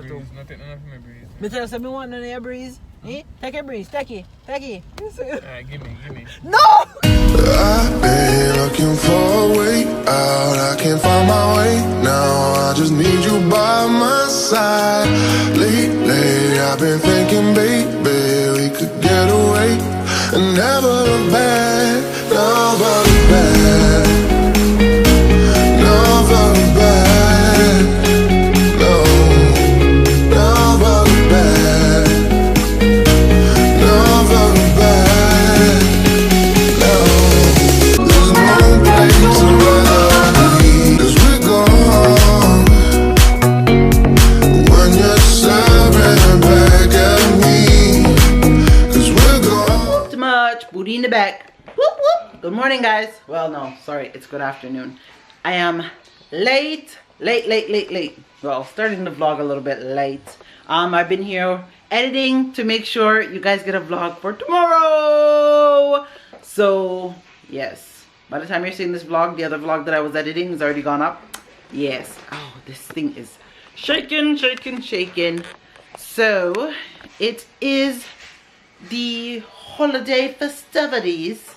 so too. Not take none of my breeze. Me tell you something, want none of your breeze? Eh? Take a breeze, take it. Alright, give me. No! I've been looking for a way out. I can't find my way now. I just need you by my side. Lately, I've been thinking, baby, we could get away and never look back. Never look back. Never look back. No, never look back. Never look back. No, there's no place I'd rather be. 'Cause we're gone when you're staring back at me. 'Cause we're gone. Too much booty in the back. Whoop whoop. Good morning, guys. Well, no, sorry, it's good afternoon. I am late. Well, starting the vlog a little bit late. I've been here editing to make sure you guys get a vlog for tomorrow. So yes, by the time you're seeing this vlog, the other vlog that I was editing is already gone up. Yes. Oh, this thing is shaking. So it is the holiday festivities,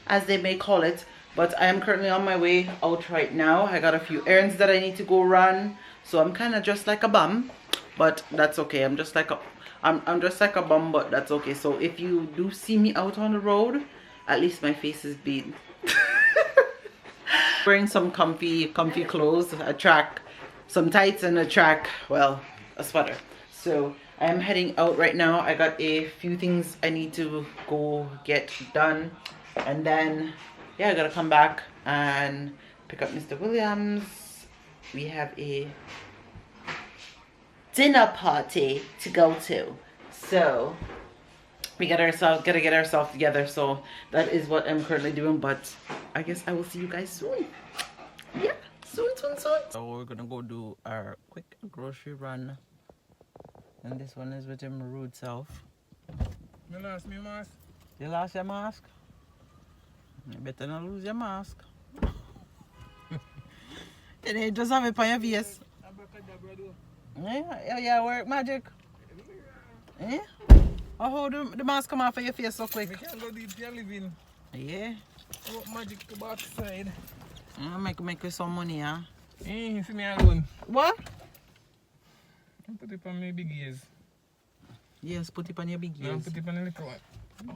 as they may call it, but I am currently on my way out right now. I got a few errands that I need to go run, so I'm kind of just like a bum, but that's okay. I'm just like a bum, but that's okay. So if you do see me out on the road, at least my face is beat. Wearing some comfy clothes, a track, some tights and a track, well, a sweater. So I am heading out right now. I got a few things I need to go get done, and then yeah, I gotta come back and pick up Mr. Williams. We have a dinner party to go to, so we gotta get ourselves together. So that is what I'm currently doing, but I guess I will see you guys soon. Yeah, soon. So we're gonna go do our quick grocery run, and this one is with him rude self. You lost me mask? You lost your mask? You better not lose your mask. You just have it on your face. Yeah, work magic. Eh? I hold the mask come off of your face so quick. We can't go deep here living. Yeah. What magic to back side? Make you some money, huh? You see me alone. What? I put it on my big ears. Yes, put it on your big I ears. put it on the little one.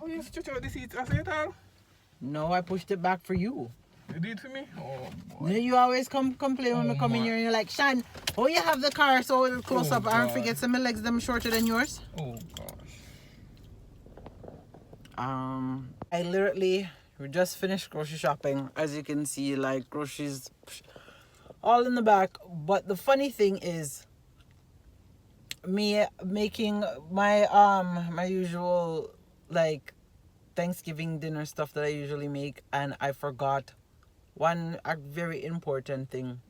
Oh, you stretch out the seat. I say it all. No, I pushed it back for you. You did it for me? Oh, boy. You always complain when I come in here and you're like, Shan, oh, you have the car so it'll close up and forget some of my legs them shorter than yours. Oh, gosh. I literally just finished grocery shopping. As you can see, like groceries all in the back. But the funny thing is me making my my usual like Thanksgiving dinner stuff that I usually make, and I forgot a very important thing.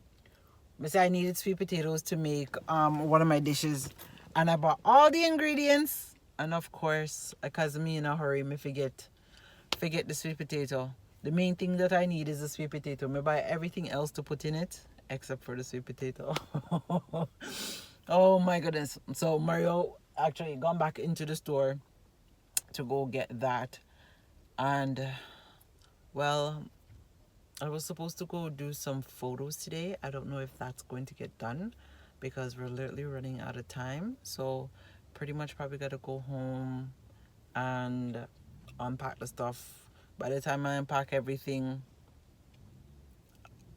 I needed sweet potatoes to make one of my dishes, and I bought all the ingredients, and of course, because me in a hurry, me forget the sweet potato. The main thing that I need is the sweet potato. Me buy everything else to put in it except for the sweet potato. Oh my goodness. So Mario actually gone back into the store to go get that, and well, I was supposed to go do some photos today. I don't know if that's going to get done because we're literally running out of time. So pretty much probably got to go home and unpack the stuff. By the time I unpack everything,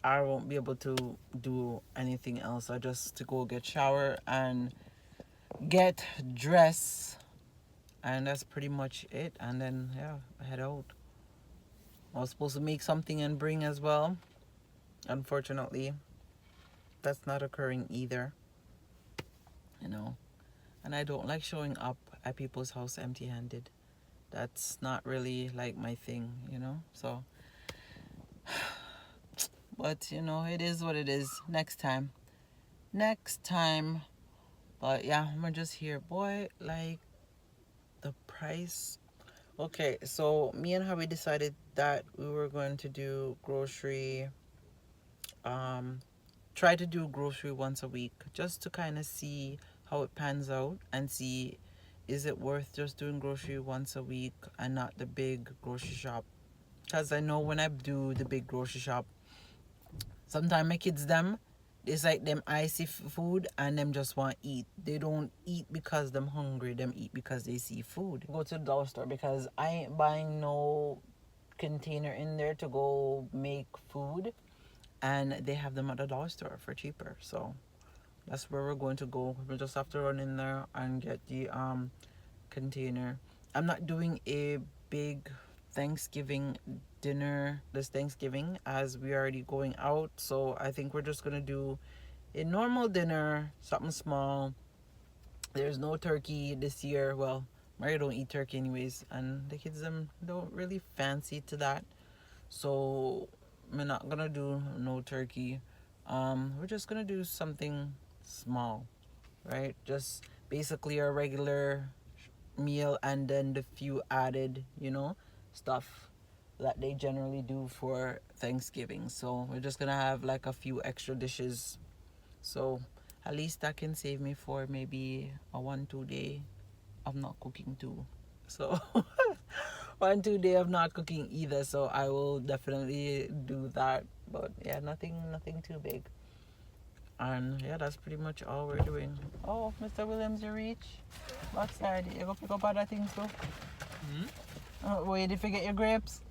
I won't be able to do anything else. I just to go get shower and get dressed, and that's pretty much it. And then yeah, I head out. I was supposed to make something and bring as well. Unfortunately, that's not occurring either. You know, and I don't like showing up at people's house empty-handed. That's not really like my thing, you know. So, but you know, it is what it is. Next time. But yeah, I'm just here, boy. Like the price. Okay, so me and Javi decided that we were going to do grocery, try to do grocery once a week, just to kind of see how it pans out and see, is it worth just doing grocery once a week and not the big grocery shop? Because I know when I do the big grocery shop, sometimes my kids them, it's like them icy food and them just want to eat. They don't eat because them hungry, them eat because they see food. Go to the dollar store because I ain't buying no container in there to go make food, and they have them at the dollar store for cheaper. So that's where we're going to go. We just have to run in there and get the container. I'm not doing a big Thanksgiving dinner this Thanksgiving as we are already going out, so I think we're just gonna do a normal dinner, something small. There's no turkey this year. Well, Mario don't eat turkey anyways, and the kids them don't really fancy to that, so we're not gonna do no turkey. We're just gonna do something small, right? Just basically a regular meal and then the few added, stuff that they generally do for Thanksgiving. So we're just gonna have like a few extra dishes, so at least that can save me for maybe a 1-2 day of not cooking too. So 1-2 day of not cooking either, so I will definitely do that. But yeah, nothing too big. And yeah, that's pretty much all we're doing. Oh, Mr. Williams, you reach backside. You go pick up other things too. Where did you forget your grapes?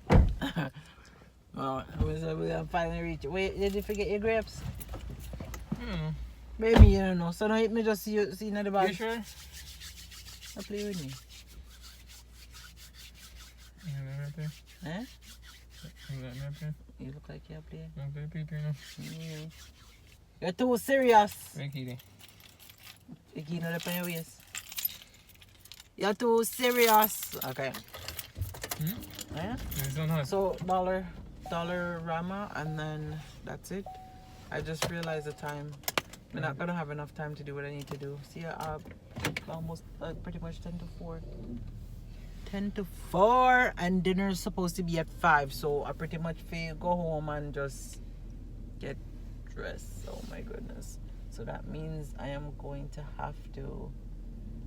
Oh, Mr. Williams finally reached. Wait, did you forget your grapes? I don't know. Maybe you don't know. So now let me just see you in the bag. You sure? Play with me. Eh? You look like you play. You're too serious. You keep it up on your waist. You're too serious. Okay. Yeah? So dollar Rama, and then that's it. I just realized the time. We're not gonna have enough time to do what I need to do. See, almost pretty much 10 to 4. 10 to 4, and dinner's supposed to be at 5. So I pretty much go home and just get dressed. Oh my goodness. So that means I am going to have to.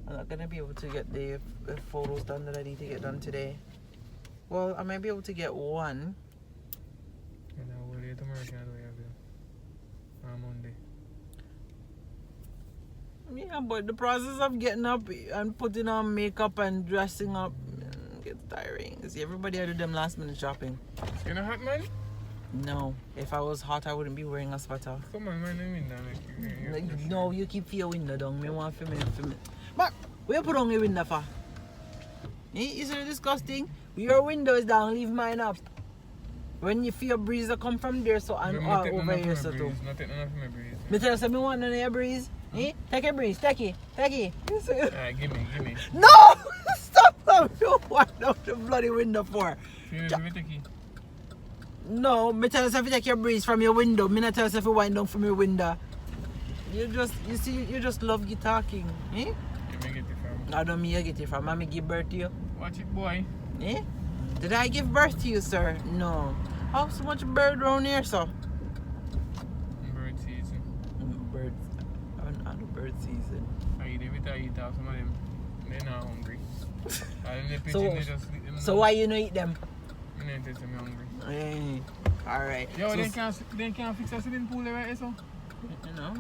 I'm not gonna be able to get the photos done that I need to get done today. Well, I might be able to get one. Monday. Yeah, but the process of getting up and putting on makeup and dressing up gets tiring. See, everybody had to do them last minute shopping. You know hot, man? No, if I was hot, I wouldn't be wearing a sweater. Come on, man, I mean that. No, you keep your window down. Me want for me. But where you put on your window for? Isn't it disgusting? Your window is down, leave mine up. When you feel a breeze that come from there, so I'm all over here so too. Not take none of my breeze. Me tell you, me want none of your breeze. Take a breeze, take it. Alright, give me. No! Stop! I don't want out the bloody window for. No, me tell you if you take your breeze from your window. Me not tell you if you wind down from your window. You just love you talking. Where me get it from? I don't mean you get it from. Mommy give birth to you. Watch it, boy. Did I give birth to you, sir? No. How so much bird around here, sir? Bird season. Birds. On the bird season. I eat off some of them. They're not hungry. And the pigeon, they just sleep them. So why you not eat them? I don't think I'm hungry. Alright. Yo, so, they can't fix a swimming pool right so? No,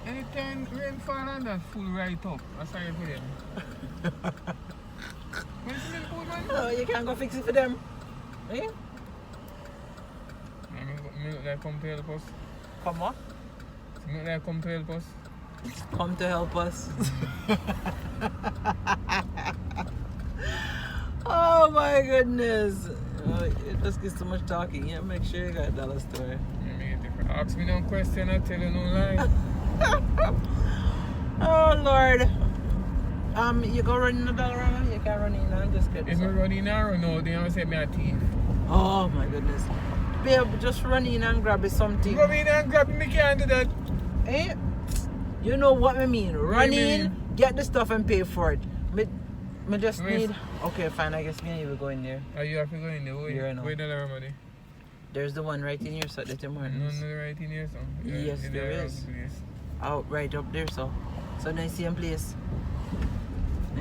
anytime rain fall and that full right up. I'm sorry for them. Where's the swimming pool, man? No, you can't go fix it for them. Me look like come to help us. Come what? Me look like come to help us. Come to help us. Oh my goodness. It just gets too much talking. Yeah, make sure you got a dollar store. Ask me no question, I tell you no lie. Oh Lord. You go run in the Dollarama? You can't run in and just get If I run in and run out, they always say me a thief. Oh my goodness. Babe, just run in and grab something. Run in and grab me, can't do that. You know what I mean. Run in, get the stuff and pay for it. Me just need. Okay, fine. I guess me and you will go in there. Oh, you have to go in there. Where the Dollarama there? There's the one right in here, so that tomorrow. No, right in here, so. Yes, there is. out right up there, so nice same place.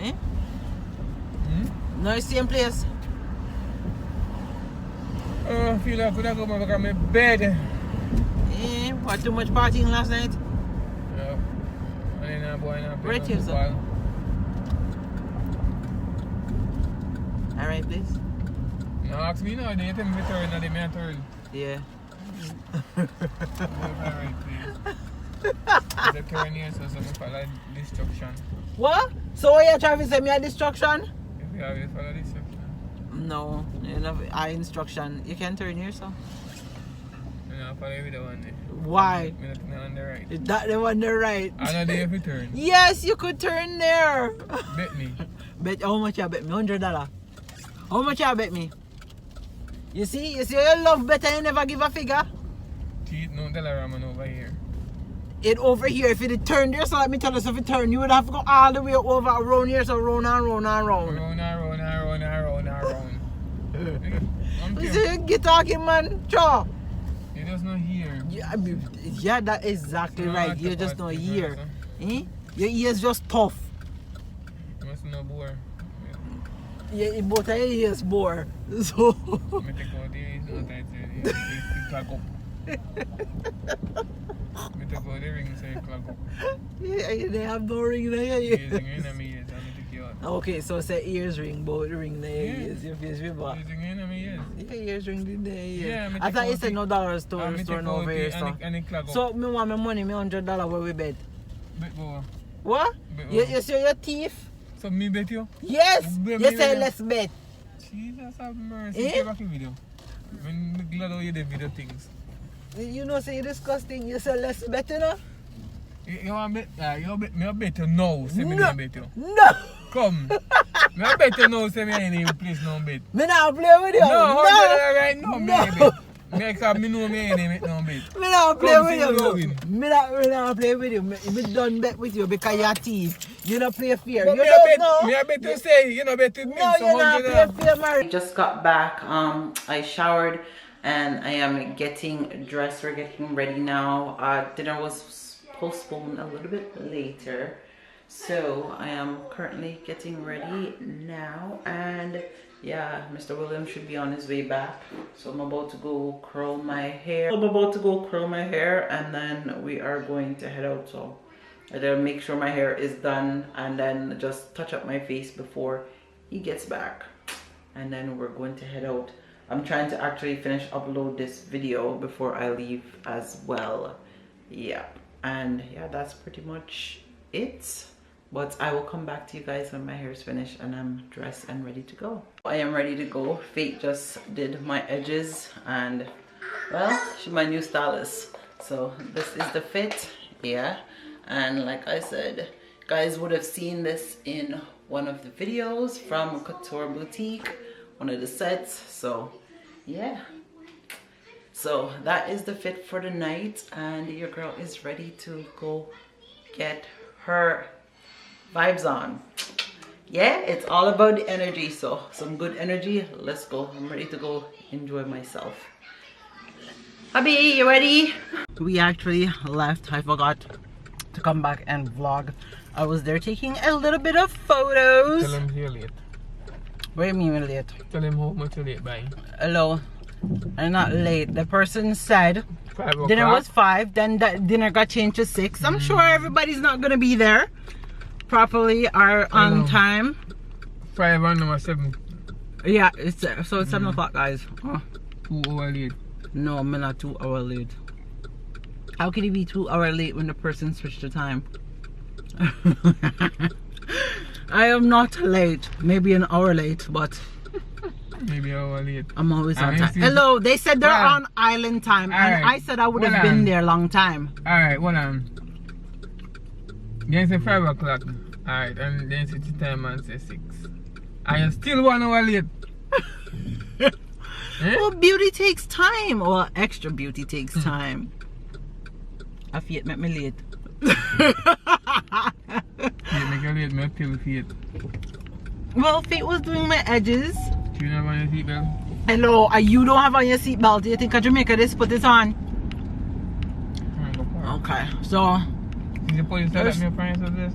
Eh? Nice same place. Oh, I feel like I could have go back on my bed. Eh? What, too much partying last night? Yeah. And then I'm going to Right here, sir. Alright, please. No, ask me now, they tell me to turn and they may turn. Yeah. Alright, please. The turn here, so some follow destruction. What? So what you trying to say me a destruction? If you have it, follow destruction. No, you know, I instruction. You can turn here, so. You know, follow with the one there. Why? Me not on the right. Is that the one the right? I know they have to turn. Yes, you could turn there. Bet me. Bet how much you bet me? $100. How much you bet me? You see you love better, you never give a figure. Cheat, no Delaraman over here. It over here, if it turn there, so let me tell us if it turn, you would have to go all the way over around here, so round and round and round. Round. You see, get talking, man. Sure. You just not here. Yeah, I mean, yeah, that's exactly No, right. that's You the just not positive here. answer. Eh? Your ears just tough. You must know bore. Yeah, both of your ears bore. So. Me take out the ears, no tight it clog up. Me take out the ring so it clog up. Yeah, they have no ring there. Ears ring in my ears, and me take you out. Okay, so say ears ring, both ring there. Yeah. Ears, your face with what? Ears ring in my ears. Yeah, ears ring in there. Yeah, me I take thought you out said the- no dollars to And me store take over out here, the- so. and it clog up. So me want my money, me $100 where we bet. Bet more. What? Bet You, more. you say you're thief? So me bet you? Yes. Bet You me say bet. let's bet. Jesus have mercy. Eh? Give back the video. I'm glad how you did video things. You know say you disgusting. You say let's bet, you know? You want bet? You bet me a bet you now. Say me No. no bet you. No. Come. Me a bet you now. Say me ain't even place no bet. Me not play with you. No, No. right now, No. baby. Me cause me know me ain't make no bet. Me not play Come with see you. you No. win. Me not play with you. Me done bet with you because you're a thief. You don't play fair. But You me don't a bet, know. me a bet you say, you know bet with me. No, So you're not $100. play fair, Mary. Just got back. I showered and I am getting dressed. We're getting ready now. Dinner was postponed a little bit later. So I am currently getting ready now, and yeah, Mr. Williams should be on his way back. So I'm about to go curl my hair. And then we are going to head out. So I gotta make sure my hair is done and then just touch up my face before he gets back. And then we're going to head out. I'm trying to actually finish upload this video before I leave as well. Yeah, and yeah, that's pretty much it. But I will come back to you guys when my hair is finished and I'm dressed and ready to go. I am ready to go. Faith just did my edges and, well, she's my new stylist. So this is the fit, yeah. And like I said, guys would have seen this in one of the videos from Couture Boutique, one of the sets. So yeah. So that is the fit for the night, and your girl is ready to go get her vibes on. Yeah, it's all about the energy. So some good energy. Let's go. I'm ready to go enjoy myself. Hubby, you ready? We actually left. I forgot to come back and vlog. I was there taking a little bit of photos. Tell him you're late. What do you mean we're late? Tell him how much you're late by. Hello. I'm not late. The person said 5 dinner o'clock. was 5, then that dinner got changed to 6. I'm sure everybody's not gonna be there properly or on time. 5 and number 7. Yeah, it's so it's 7 o'clock, guys. Oh. 2 hours late. No, I'm not 2 hours late. How can you be 2 hours late when the person switched the time? I am not late. Maybe an hour late, but Maybe an hour late. I'm always on I time. see. Hello, they said they're Well, on island time, and alright. I said I would have Well, been there a long time. Alright, hold on. Then say 5 o'clock. Alright, and then switch the time and say 6. And you're still 1 hour late. Eh? Well, beauty takes time. Well, extra beauty takes time. I feel make me late. You make you late, me tell Faith. Well, Faith was doing my edges. You don't have on your seatbelt? Hello, you don't have on your seatbelt. You think of Jamaica, this put this on? Go for it. Okay, so Is the police that let me friends with this?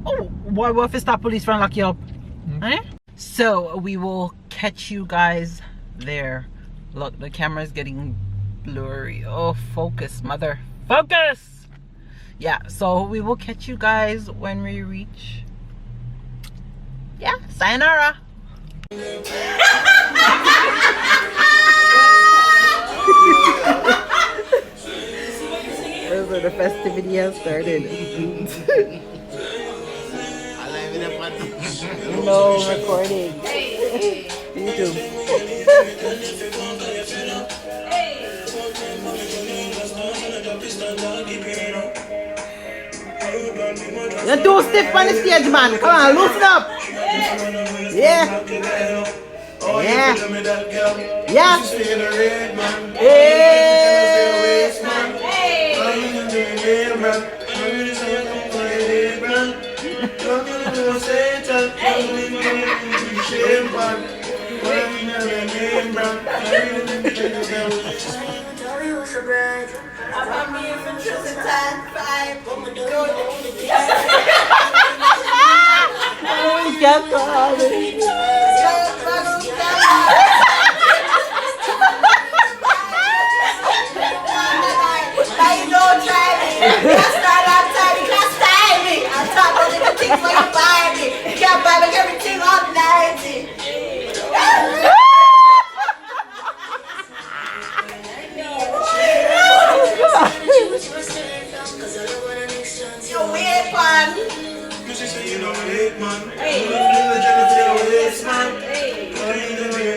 Oh, what if it's stop police from lock you up? Hmm? Eh? So we will catch you guys there. Look, the camera is getting blurry. Oh, focus, mother. Focus! Yeah, so we will catch you guys when we reach. Yeah, sayonara. That's where the festivity has started. No recording. YouTube. You're too stiff on the stage, man. Come on, loosen up. Yeah. Yeah. Yeah.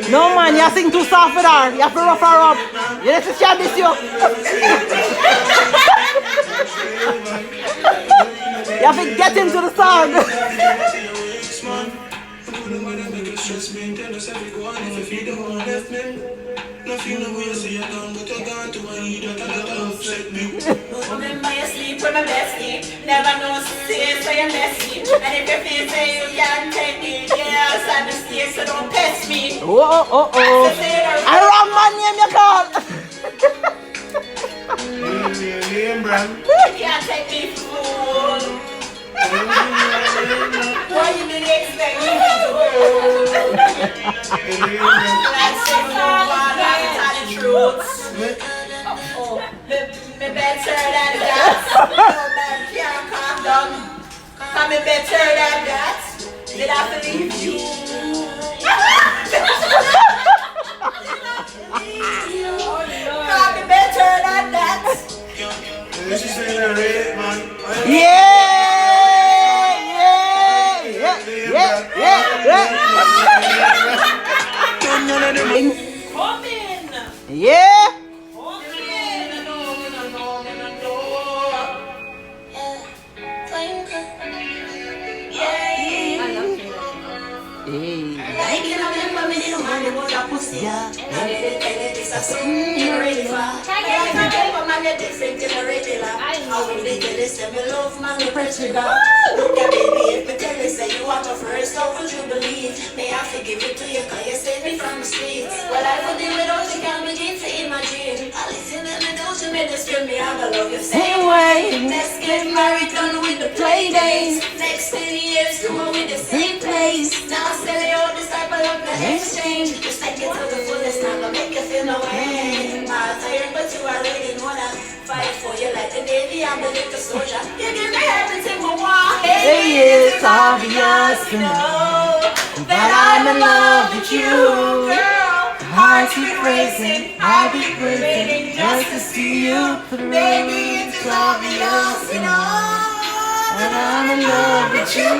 No man, you sing too soft with her. You have to rough her up. You have to share this you. You have to get into the song. Remember you sleep with my bestie. Never know say so you're messy. And if you feel say you can't take me, yeah, so I'm mistake, so don't pest me. Oh. I wrong man name you call. You can't take me fool. What you didn't expect me to do? Like say no one, I tell the truth. Me better than that. No man can't calm down. Come me better than that. Did I believe you? Come me better than that. This is in the red, man. Come in. Yeah. Come in. No. Like you know, remember me, the man who was a pussy. And I didn't tell you this, I saw you ready for. Like you remember, man, you're different in a regular. I will be tell you, say me love, man, me press me down. Look at baby, if me tell you, say you want to first, how would you believe? May I forgive it to you, cause you saved me from the streets. Well, I could do without you, can't begin to imagine. I listen and I don't you made this feel me, I will love you same way. Let's get married, done with the play days. Next 10 years, come on with the same place. Now sell you all this type of love, the exchange. Just take it to the fullest, not gonna make you feel no way. I'm tired, but you already know that. Fight for you like the Navy, I'm the little soldier. You give me everything I want. Hey, it's obvious to know that I'm in love with you, girl. Hearts be racing, I be breaking just to see you through. Baby, it's obvious, you know And I'm in love with you.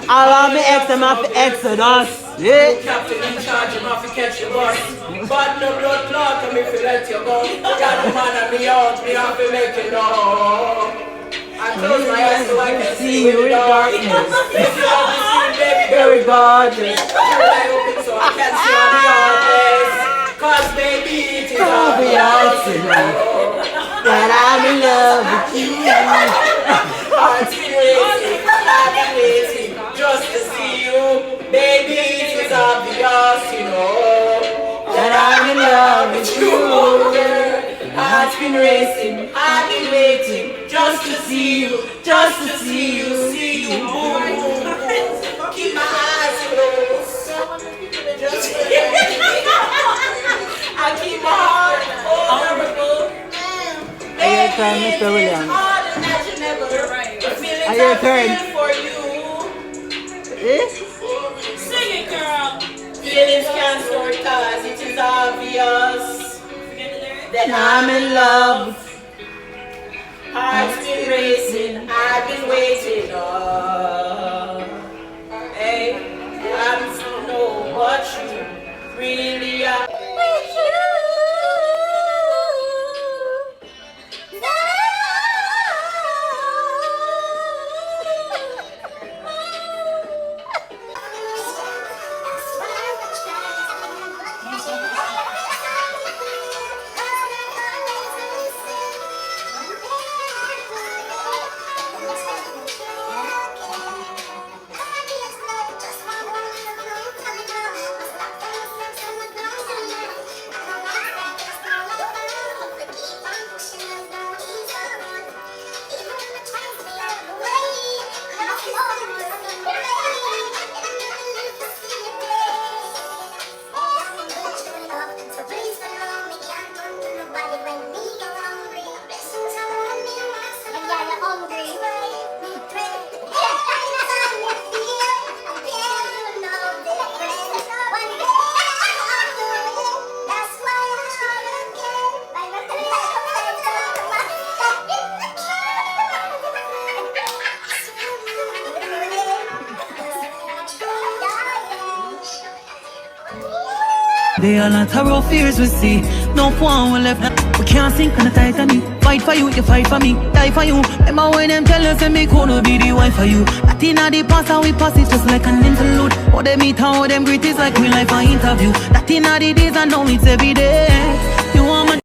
Allow me X, I'm off the Exodus. Yeah. Captain in charge, I'm off to catch your bus. But no blood clot, and if you let you go. Got the man and me out, me have to make it know. I close my eyes so I can see you in the darkness. If you love me, see baby, Very gorgeous. I open so I can see all the eyes. Cause baby, it is obvious, you know that I'm in love with you. Heart's been racing, I've been waiting just to see you. Baby, it is obvious, you know that I'm in love heart's been racing, I've been waiting just to see you, just to see you, see you. Keep my eyes closed. Just I keep my heart honorable. Are you turn, Mr. Williams? Are you turn? For you. Eh? Sing it, girl. Feelings can't sort cause it is obvious that I'm in love. Heart's been racing, I've been waiting. Hey, I don't know what you really are. They are not our fears we see. No one will left. We can't sink on the Titanic. Fight for you, you fight for me. Die for you. Remember when them tell us that me could be the wife for you. That in the past and we pass it just like an interlude. How them meet and how them greet is like real life an interview. That in the days and now it's every day. You want my